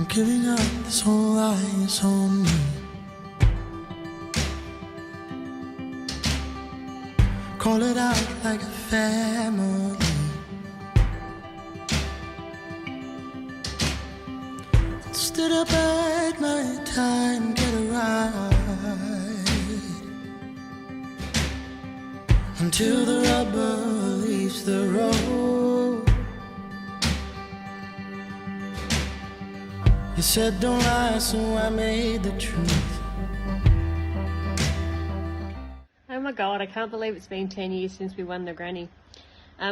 I'm giving up this whole eyes on me. Call it out like a family. Stood up at my time, get a ride until the rubber leaves the road. You said don't lie, so I made the truth. Oh my God, I can't believe it's been 10 years since we won the granny.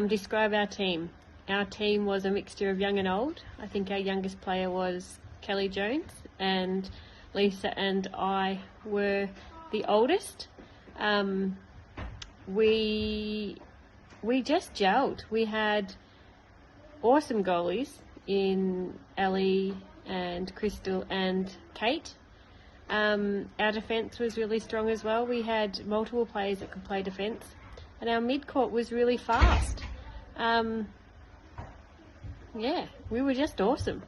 Describe our team. Our team was a mixture of young and old. I think our youngest player was Kelly Jones, and Lisa and I were the oldest. We just gelled. We had awesome goalies in Ellie and Crystal and Kate. Our defence was really strong as well. We had multiple players that could play defence, and our mid-court was really fast. Yeah, we were just awesome.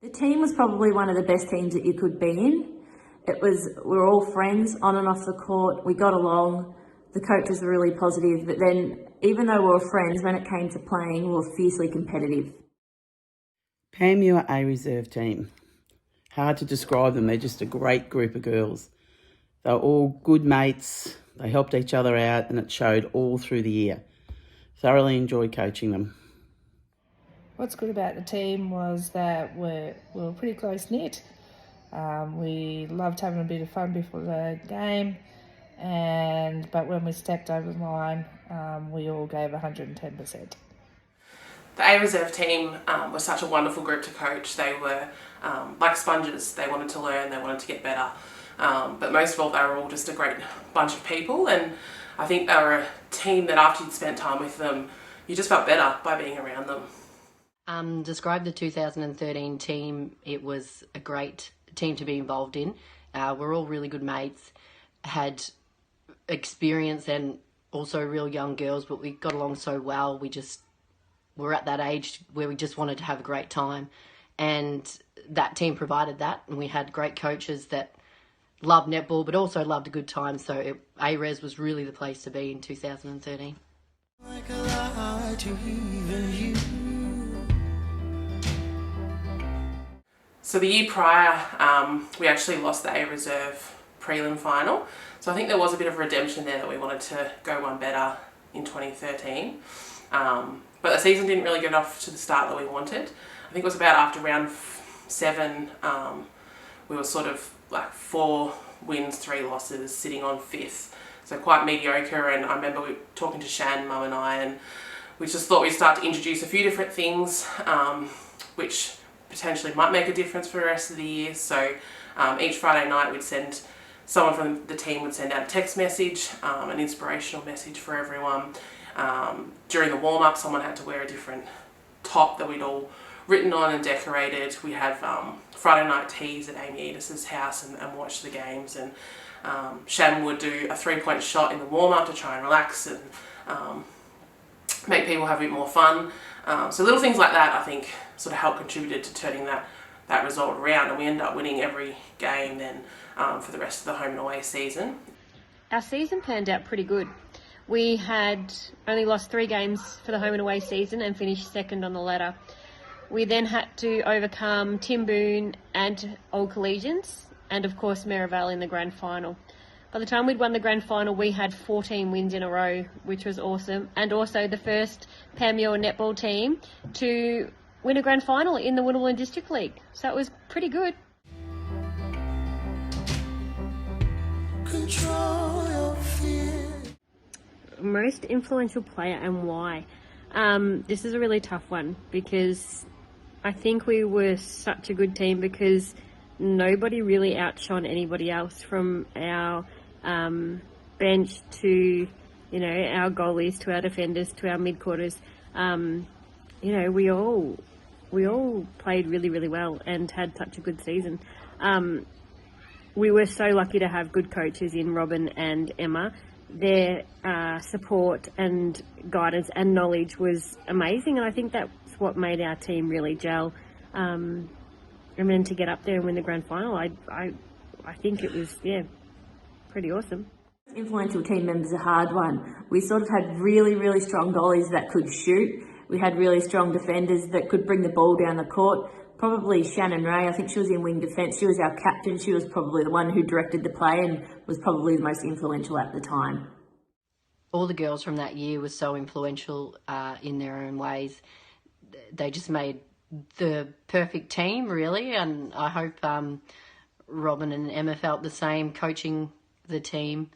The team was probably one of the best teams that you could be in. We were all friends on and off the court. We got along. The coaches were really positive, but then even though we were friends, when it came to playing, we were fiercely competitive. PFNC A reserve team. Hard to describe them. They're just a great group of girls. They're all good mates. They helped each other out, and it showed all through the year. Thoroughly enjoyed coaching them. What's good about the team was that we were pretty close-knit. We loved having a bit of fun before the game, but when we stepped over the line, we all gave 110%. The A Reserve team was such a wonderful group to coach. They were like sponges. They wanted to learn, they wanted to get better. But most of all, they were all just a great bunch of people, and I think they were a team that after you'd spent time with them, you just felt better by being around them. Describe the 2013 team. It was a great team to be involved in. We're all really good mates, had experience and also real young girls, but we got along so well. We're at that age where we just wanted to have a great time, and that team provided that, and we had great coaches that loved netball but also loved a good time, so A-Res was really the place to be in 2013. Like a lie to even you. So the year prior, we actually lost the A Reserve prelim final. So I think there was a bit of redemption there that we wanted to go one better in 2013. But the season didn't really get off to the start that we wanted. I think it was about after round 7, we were sort of like 4 wins, 3 losses, sitting on 5th. So quite mediocre, and I remember we were talking to Shan, Mum and I, and we just thought we'd start to introduce a few different things which potentially might make a difference for the rest of the year. So each Friday night someone from the team would send out a text message, an inspirational message for everyone. During the warm-up, someone had to wear a different top that we'd all written on and decorated. We have Friday night teas at Amy Edis's house and watch the games, and Shan would do a 3-point shot in the warm-up to try and relax and make people have a bit more fun. So little things like that, I think, sort of helped contributed to turning that result around, and we ended up winning every game then for the rest of the home and away season. Our season turned out pretty good. We had only lost 3 games for the home and away season and finished second on the ladder. We then had to overcome Timboon and Old Collegians, and of course Merivale in the grand final. By the time we'd won the grand final, we had 14 wins in a row, which was awesome, and also the first PFNC netball team to win a grand final in the Winnerland District League. So it was pretty good. Control your fear. Most influential player and why? This is a really tough one because I think we were such a good team because nobody really outshone anybody else, from our bench to, our goalies, to our defenders, to our mid-quarters. We all played really, really well and had such a good season. We were so lucky to have good coaches in Robin and Emma. Their support and guidance and knowledge was amazing, and I think that's what made our team really gel. then to get up there and win the grand final, I think it was, yeah, pretty awesome. Influential team members, a hard one. We sort of had really, really strong goalies that could shoot. We had really strong defenders that could bring the ball down the court. Probably Shannon Ray, I think she was in wing defence. She was our captain. She was probably the one who directed the play and was probably the most influential at the time. All the girls from that year were so influential in their own ways. They just made the perfect team, really, and I hope Robin and Emma felt the same coaching the team.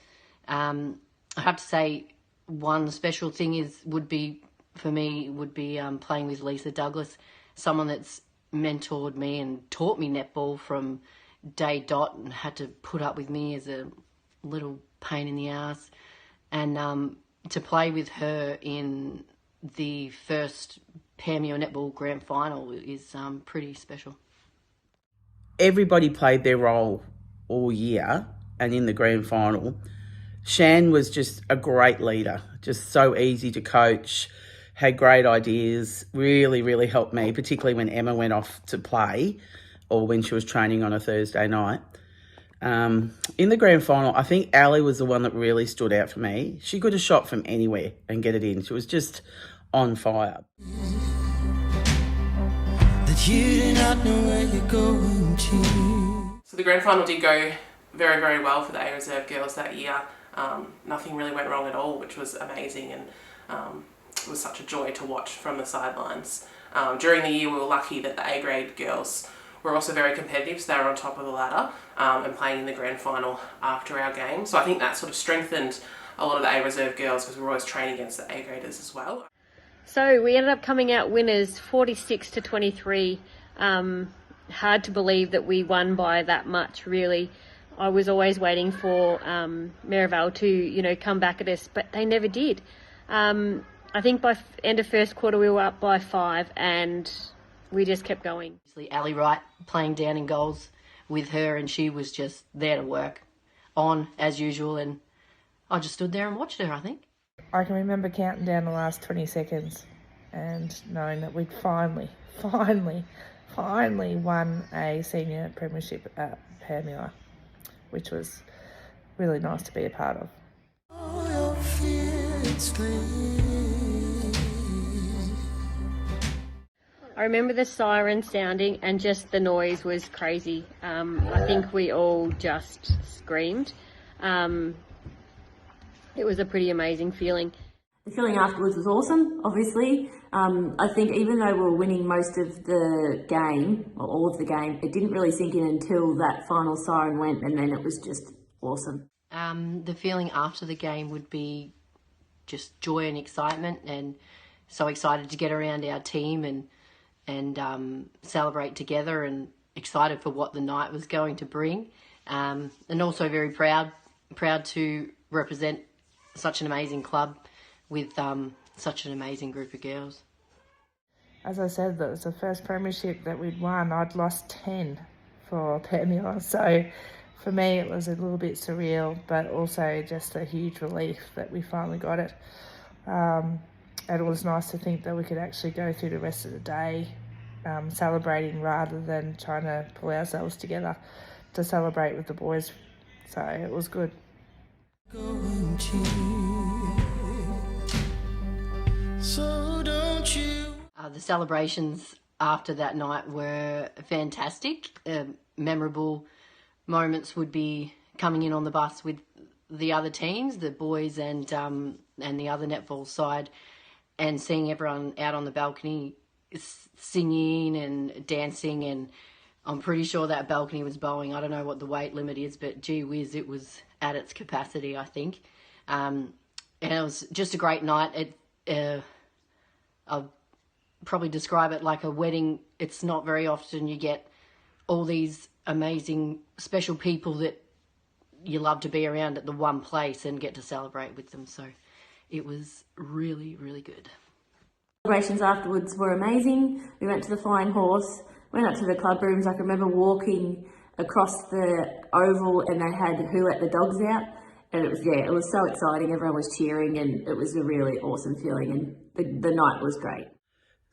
I have to say one special thing would be playing with Lisa Douglas, someone that's mentored me and taught me netball from day dot and had to put up with me as a little pain in the ass. And to play with her in the first PFNC netball grand final is pretty special. Everybody played their role all year, and in the grand final, Shan was just a great leader, just so easy to coach, had great ideas, really, really helped me, particularly when Emma went off to play or when she was training on a Thursday night. In the grand final, I think Ali was the one that really stood out for me. She could have shot from anywhere and get it in. She was just on fire. That you do not know where you're going to. So the grand final did go very, very well for the A Reserve girls that year. Nothing really went wrong at all, which was amazing, and it was such a joy to watch from the sidelines. During the year, we were lucky that the A grade girls were also very competitive, so they were on top of the ladder and playing in the grand final after our game. So I think that sort of strengthened a lot of the A Reserve girls because we were always training against the A graders as well. So we ended up coming out winners 46-23. Hard to believe that we won by that much, really. I was always waiting for Merivale to, come back at us, but they never did. I think by end of first quarter we were up by 5 and we just kept going. Ali Wright playing down in goals with her, and she was just there to work on as usual, and I just stood there and watched her, I think. I can remember counting down the last 20 seconds and knowing that we'd finally won a senior premiership at PFNC, which was really nice to be a part of. I remember the siren sounding and just the noise was crazy. I think we all just screamed. It was a pretty amazing feeling. The feeling afterwards was awesome, obviously. I think even though we were winning most of the game, or all of the game, it didn't really sink in until that final siren went, and then it was just awesome. The feeling after the game would be just joy and excitement, and so excited to get around our team and celebrate together, and excited for what the night was going to bring, and also very proud to represent such an amazing club with such an amazing group of girls. As I said, that was the first premiership that we'd won. I'd lost 10 for PFNC, so for me it was a little bit surreal, but also just a huge relief that we finally got it. And it was nice to think that we could actually go through the rest of the day celebrating rather than trying to pull ourselves together to celebrate with the boys. So it was good. So don't you. The celebrations after that night were fantastic. Memorable moments would be coming in on the bus with the other teams, the boys and the other netball side, and seeing everyone out on the balcony singing and dancing, and I'm pretty sure that balcony was bowing. I don't know what the weight limit is, but gee whiz, it was at its capacity, I think. And it was just a great night. I'll probably describe it like a wedding. It's not very often you get all these amazing, special people that you love to be around at the one place and get to celebrate with them. So it was really, really good. Celebrations afterwards were amazing. We went to the Flying Horse, went up to the club rooms. I can remember walking across the oval and they had Who Let the Dogs Out. And it was so exciting. Everyone was cheering and it was a really awesome feeling, and the night was great.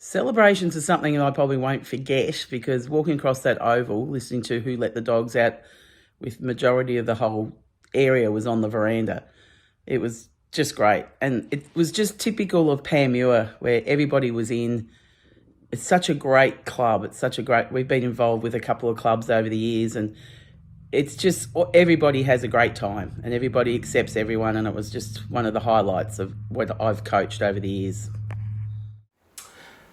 Celebrations are something I probably won't forget, because walking across that oval, listening to Who Let the Dogs Out, with majority of the whole area was on the veranda. It was just great. And it was just typical of Panmure, where everybody was in. It's such a great club. We've been involved with a couple of clubs over the years, and it's just, everybody has a great time and everybody accepts everyone, and it was just one of the highlights of what I've coached over the years.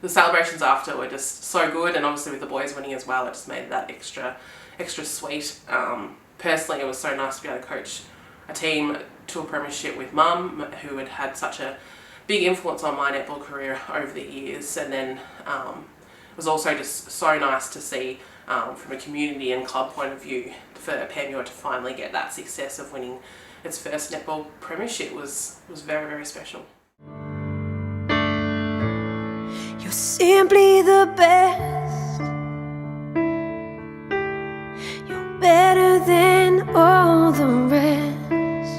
The celebrations after were just so good, and obviously with the boys winning as well, it just made that extra sweet. Personally, it was so nice to be able to coach a team to a premiership with Mum, who had had such a big influence on my netball career over the years, and then it was also just so nice to see from a community and club point of view for Panmure to finally get that success of winning its first netball premiership was very, very special. You're simply the best. You're better than all the rest.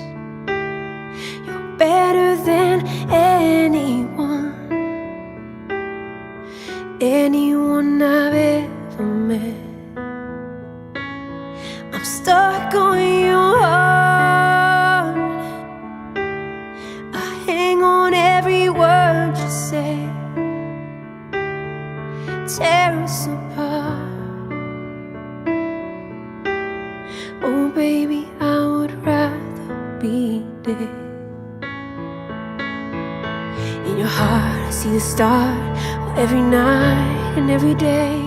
You're better than anyone I've ever met. I'm stuck on your heart. I hang on every word you say. Tear us apart. Oh baby, I would rather be dead. In your heart I see the start of every night and every day.